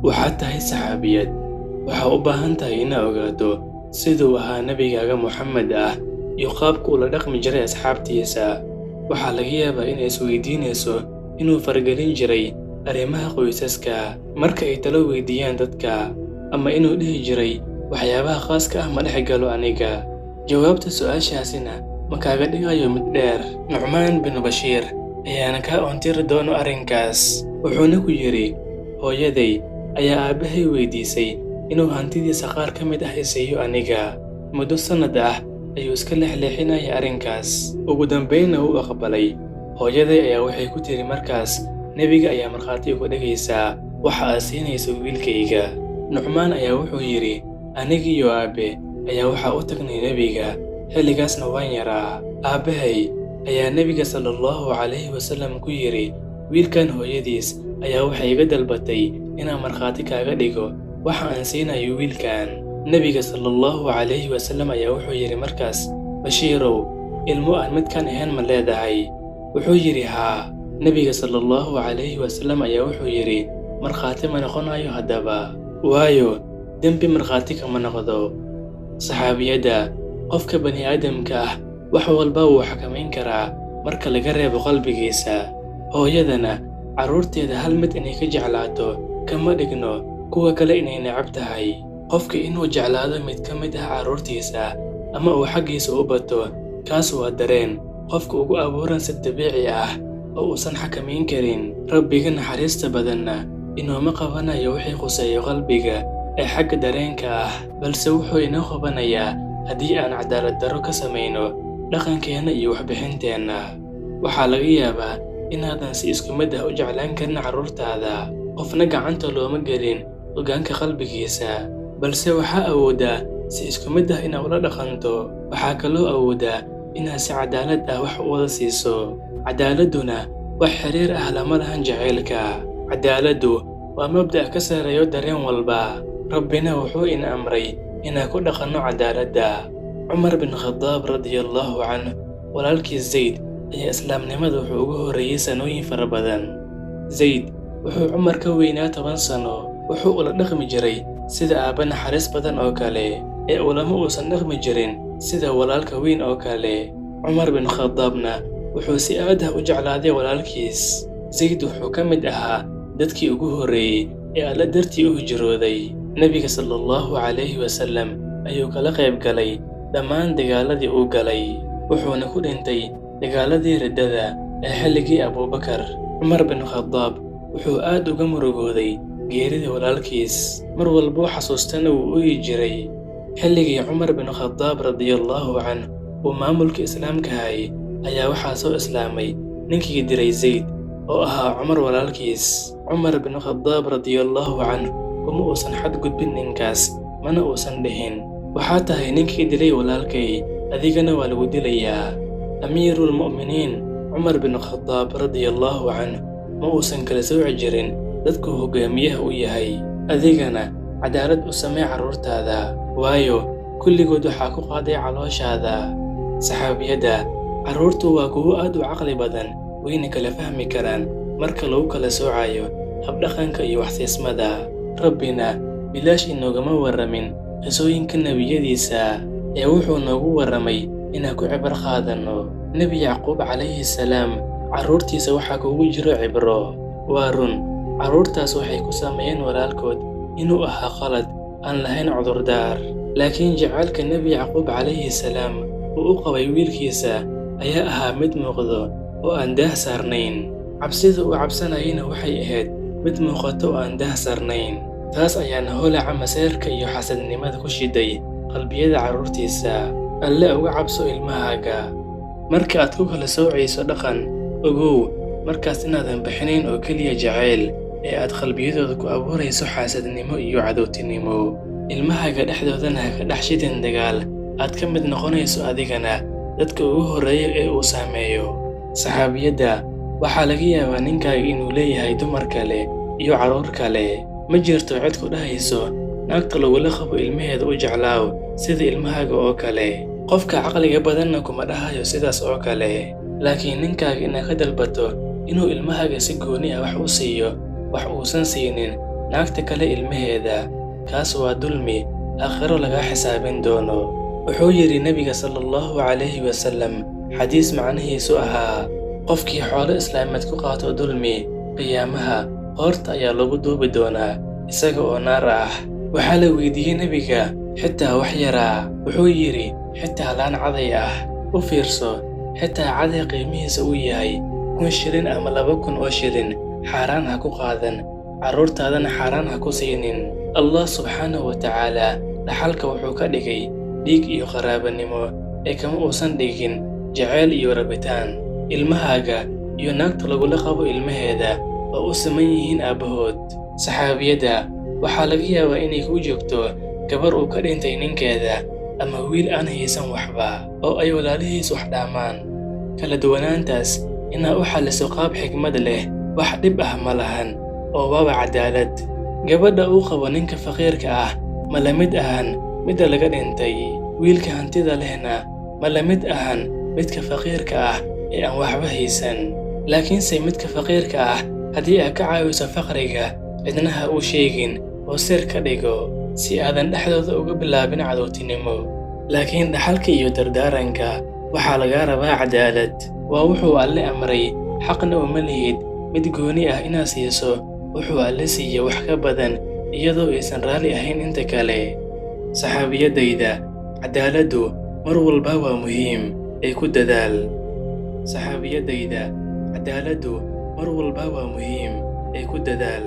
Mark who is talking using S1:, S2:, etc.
S1: waxaad tahay saxaabiyad. Waxaa u baahan tahay inaad ogaato siduu ahaa nebigaaga Muxamed ah iyo qaabkuu la dhaqmi jiray asxaabtiisa. Waxaa laga yaabaa inay isweydiinayso inuu faragelin jiray arrimaha qoysaska marka ay talo weydiiyaan dadka, ama inuu dhihi jiray waxyaabaha khaaska ah ma dhex galo aniga. Jawaabta su'aashaasina ma kaaga dhigayo mid dheer. Nucmaan bin Bashiir ayaana kaa oontiri doono arrinkaas. Wuxuuna ku yidhi, hooyaday ayaa aabbahay weydiisay inuu hantidiisa qaar ka mid ah isiiyo aniga. Muddo sannad ah ayuu iska leexleexinayay arrinkaas. Ugu dambaynna wuu aqbalay. Hooyaday ayaa waxay ku tiri markaas, nebiga ayaa markhaati uga dhigaysaa waxa aad siinayso wiilkayga. Nucmaan ayaa wuxuu yidhi, anigiyo aabbe ayaa waxaa u tagnay nebiga, xilligaasna waan yaraa. Aabbahay ayaa nebiga sallallahu calayhi wasallam ku yidhi, wiilkan hooyadiis ayaa waxay iga dalbatay inaan markhaati kaaga dhigo waxa aan siinayo wiilkan. Nebiga sallallahu calayhi wasallam ayaa wuxuu yidhi markaas, Bashiirow, ilmo aan midkaan ahayn ma leedahay? Wuxuu yidhi haa. Nebiga sallallahu calayhi wasallam ayaa wuxuu yidhi, markhaati ma noqonayo haddaba, waayo dembi markhaati kama noqdo. Saxaabiyadda, qofka bani aadamka ah wax walba wuu xakamayn karaa marka laga reebo qalbigiisa. Hooyadana carruurteeda hal mid inay ka jeclaato kama dhigno kuwa kale inay necab tahay. Qofka inuu jeclaado mid ka mid ah carruurtiisa ama uu xaggiisa u bato, kaas waa dareen qofka ugu abuuran si dabiici ah oo uusan xakamayn karin. Rabbiga naxariista badanna inooma qabanayo wixii khuseeyo qalbiga ee xagga dareenka ah, balse wuxuu inoo qabanayaa haddii aan cadaalad darro ka samayno dhaqankeenna iyo waxbixinteenna. Waxaa laga yaabaa inaadan si isku mid ah u jeclaan karin carruurtaada. Qofna gacanta looma gelin hoggaanka qalbigiisa, balse waxaa awooddaa si isku mid ah inaad ula dhaqanto. Waxaa kaloo awooddaa inaad si cadaalad ah wax u wada siiso. Cadaaladduna wax xiriir ah lama lahan jacaylka. Cadaaladdu waa mabda' ka sarreeyo dareen walba. Rabbina wuxuu ina amray inaan ku dhaqanno cadaaladda. Cumar bin Khadaab radiyallahu canhu, walaalkiis Zayd ayaa islaamnimada wuxuu ugu horreeyey sanooyin fara badan. Zayd wuxuu Cumar ka weynaa 10 sano. Wuxuu ula dhaqmi jiray sida aabba naxariis badan oo kale, ee ulama uusan dhaqmi jirin sida walaalka weyn oo kale. Cumar bin Khadaabna wuxuu si aad ah u jeclaaday walaalkiis. Zayd wuxuu ka mid ahaa dadkii ugu horreeyey ee Alle dartii u hijrooday. Nebiga sallallahu calayhi wasallam ayuu kala qayb galay dhammaan dagaaladii uu galay, wuxuuna ku dhintay dagaaladii riddada ee xilligii Abuubakar. Cumar bin Khadaab wuxuu aad uga murugooday geerida walaalkiis, mar walbuu xasuustana wuu ooyi jiray. Xilligii Cumar bin Khadaab radiyallahu canhu uu maamulka islaamka hayay ayaa waxaa soo islaamay ninkii dilay Zayd oo ahaa Cumar walaalkiis. Cumar bin Khadaab radiyallahu canhu kuma uusan xadgudbin ninkaas, mana uusan dhihin, waxaa tahay ninkii dilay walaalkay, adigana waa lagu dilayaa. Amiirul mu'miniin Cumar bin Khadaab radiyallahu canhu ma uusan kala sooci jirin dadku hogaamiyaha u yahay. Adigana cadaalad u samee carruurtaada, waayo kulligood waxaa ku qaaday calooshaada. Saxaabiyadda, carruurtu waa kuwo aad u caqli badan, wayna kala fahmi karaan marka lagu kala soocayo habdhaqanka iyo waxsiismada. Rabbina bilaash inoogama warramin qisooyinka nebiyadiisa, ee wuxuu noogu warramay inaan ku cibro qaadanno. Nebi Yacquub calayhi salaam, carruurtiisa waxaa kugu jiro cibro. Waa run, carruurtaas waxay ku sameeyeen walaalkood inuu ahaa qalad aan lahayn cudurdaar, laakiin jacaylka Nebi Yacquub calayhi salaam uu u qabay wiilkiisa ayaa ahaa mid muuqdo oo aan daah saarnayn. Cabsida uu cabsanayana waxay ahayd mid muuqato oo aan daah saarnayn. Taas ayaana holaca masayrka iyo xasadnimada ku shiday qalbiyada carruurtiisa. Alle uga cabso ilmahaaga. Marka aad ku kala soocayso dhaqan, ogow markaas inaadan bixinayn oo keliya jacayl, ee aad qalbiyadooda ku abuurayso xaasadnimo iyo cadowtinimo. Ilmahaaga dhexdoodana ha ka dhex shidin dagaal aad ka mid noqonayso adigana dadka ugu horreeya ee uu saameeyo. Saxaabiyadda, waxaa laga yaabaa ninkaaga inuu leeyahay dumar kale iyo carruur kale. Ma jirto cid ku dhahayso naagta lagula qabo ilmaheeda u jeclaaw sida ilmahaaga oo kale. Qofka caqliga badanna kuma dhahayo sidaas oo kale, laakiin ninkaaga inaad ka dalbato inuu ilmahaaga si gooni ah wax u siiyo wax uusan siinin naagta kale ilmaheeda. kaas waa dulmi aakhiro laga xisaabin doono. wuxuu yidhi nebiga sallallahu calayhi wasallam xadiis macnihiisu ahaa, qofkii xoolo islaameed ku qaato dulmi, qiyaamaha qoorta ayaa lagu duubi doonaa isaga oo naar ah. waxaa la weydiiyey nebiga, xitaa wax yaraa? wuxuu yidhi, xitaa laan caday ah. u fiirso, xitaa caday qiimihiisa uu yahay 1,000 shilin ama 2,000 oo shilin, xaaraan ha ku qaadan, carruurtaadana xaaraan ha ku siinin. allah subxaanahu wa tacaala dhaxalka wuxuu ka dhigay dhiig iyo qaraabanimo ee kama uusan dhigin jacayl iyo rabitaan. ilmahaaga iyo naagta lagula qabo ilmaheeda oo u siman yihiin aabbahood. saxaabiyadda waxaa laga yaabaa inay ku joogto gabar uu ka dhintay ninkeeda ama wiil aan haysan waxba oo ay walaalihiis wax dhaamaan. kala duwanaantaas inaad u xalliso qaab xigmad leh wax dhib ah ma lahan, oo waaba cadaalad. gabadha uu qabo ninka faqiirka ah ma la mid ahan midda laga dhintay. wiilka hantida lehna ma la mid ahan midka faqiirka ah ee aan waxba haysan. laakiinse midka faqiirka ah haddii aad ka caawiso faqriga, cidna ha u sheegin oo sir ka dhigo si aadan dhexdooda uga bilaabin cadowtinimo. laakiin dhaxalka iyo dardaaranka waxaa laga rabaa cadaalad. waa wuxuu alle amray, xaqna uma lihid mid gooni ah inaad siiso wuxuu alle siiya wax ka badan iyadoo aysan raalli ahayn inta kale. saxaabiyadayda, cadaaladdu mar walba waa muhiim ee ku dadaal. saxaabiyadayda, cadaaladdu mar walba waa muhiim ee ku dadaal.